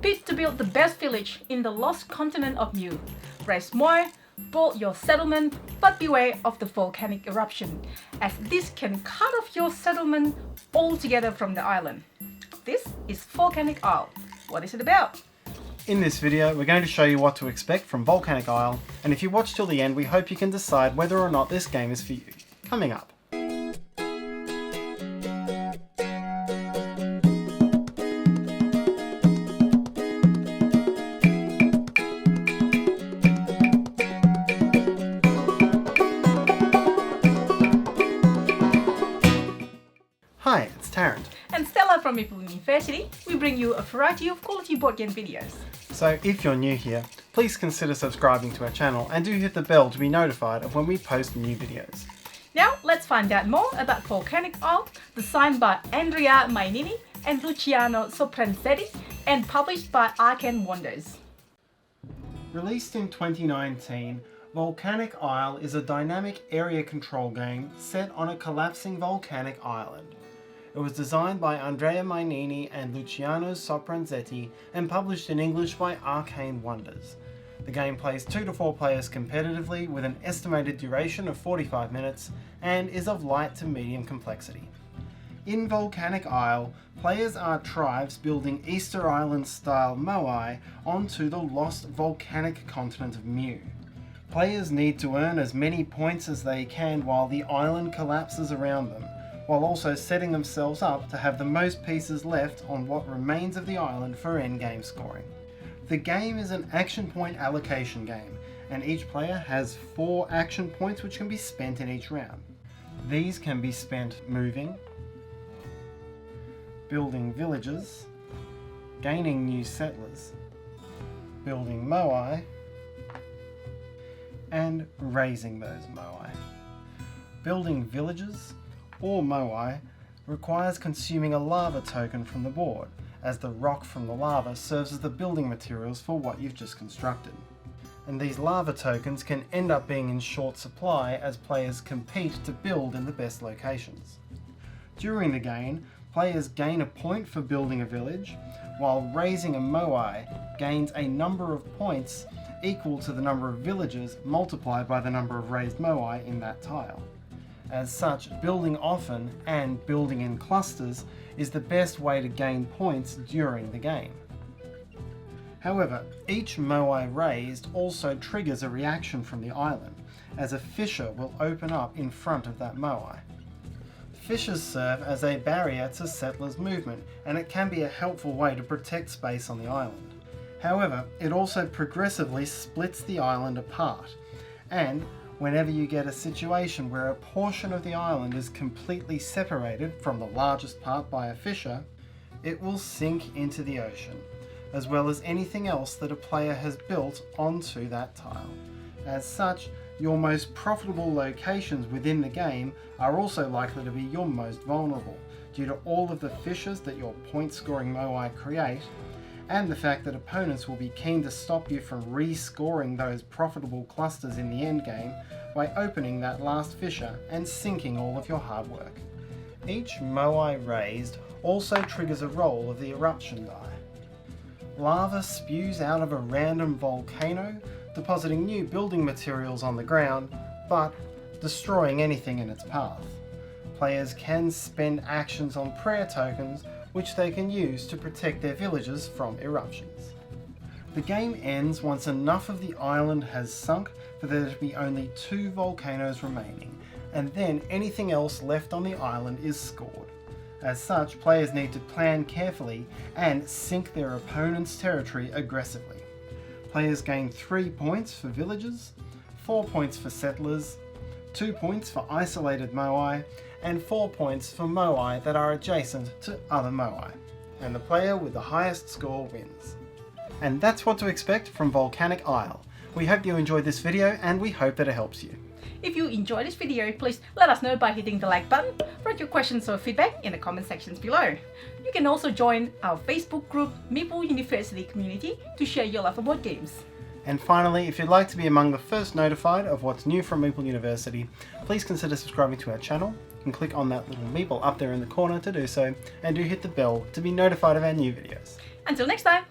Compete to build the best village in the lost continent of Mu. Raise more, build your settlement, but beware of the volcanic eruption, as this can cut off your settlement altogether from the island. This is Volcanic Isle. What is it about? In this video, we're going to show you what to expect from Volcanic Isle, and if you watch till the end, we hope you can decide whether or not this game is for you. Coming up. Hi, it's Tarrant. And Stella from Meeple University. We bring you a variety of quality board game videos. So if you're new here, please consider subscribing to our channel and do hit the bell to be notified of when we post new videos. Now let's find out more about Volcanic Isle, designed by Andrea Mainini and Luciano Sopranzetti and published by Arcane Wonders. Released in 2019, Volcanic Isle is a dynamic area control game set on a collapsing volcanic island. It was designed by Andrea Mainini and Luciano Sopranzetti and published in English by Arcane Wonders. The game plays 2 to 4 players competitively with an estimated duration of 45 minutes and is of light to medium complexity. In Volcanic Isle, players are tribes building Easter Island style moai onto the lost volcanic continent of Mu. Players need to earn as many points as they can while the island collapses around them, while also setting themselves up to have the most pieces left on what remains of the island for endgame scoring. The game is an action point allocation game, and each player has 4 action points which can be spent in each round. These can be spent moving, building villages, gaining new settlers, building moai, and raising those moai. Building villages or moai requires consuming a lava token from the board, as the rock from the lava serves as the building materials for what you've just constructed. And these lava tokens can end up being in short supply as players compete to build in the best locations. During the game, players gain a point for building a village, while raising a moai gains a number of points equal to the number of villages multiplied by the number of raised moai in that tile. As such, building often and building in clusters is the best way to gain points during the game. However, each moai raised also triggers a reaction from the island, as a fissure will open up in front of that moai. Fissures serve as a barrier to settlers' movement, and it can be a helpful way to protect space on the island. However, it also progressively splits the island apart, and whenever you get a situation where a portion of the island is completely separated from the largest part by a fissure, it will sink into the ocean, as well as anything else that a player has built onto that tile. As such, your most profitable locations within the game are also likely to be your most vulnerable, due to all of the fissures that your point-scoring moai create, and the fact that opponents will be keen to stop you from re-scoring those profitable clusters in the endgame by opening that last fissure and sinking all of your hard work. Each moai raised also triggers a roll of the eruption die. Lava spews out of a random volcano, depositing new building materials on the ground, but destroying anything in its path. Players can spend actions on prayer tokens which they can use to protect their villages from eruptions. The game ends once enough of the island has sunk for there to be only 2 volcanoes remaining, and then anything else left on the island is scored. As such, players need to plan carefully and sink their opponent's territory aggressively. Players gain 3 points for villages, 4 points for settlers, 2 points for isolated moai, and 4 points for moai that are adjacent to other moai. And the player with the highest score wins. And that's what to expect from Volcanic Isle. We hope you enjoyed this video and we hope that it helps you. If you enjoyed this video, please let us know by hitting the like button. Write your questions or feedback in the comment sections below. You can also join our Facebook group, Meeple University Community, to share your love for board games. And finally, if you'd like to be among the first notified of what's new from Meeple University, please consider subscribing to our channel. You can click on that little Meeple up there in the corner to do so, and do hit the bell to be notified of our new videos. Until next time!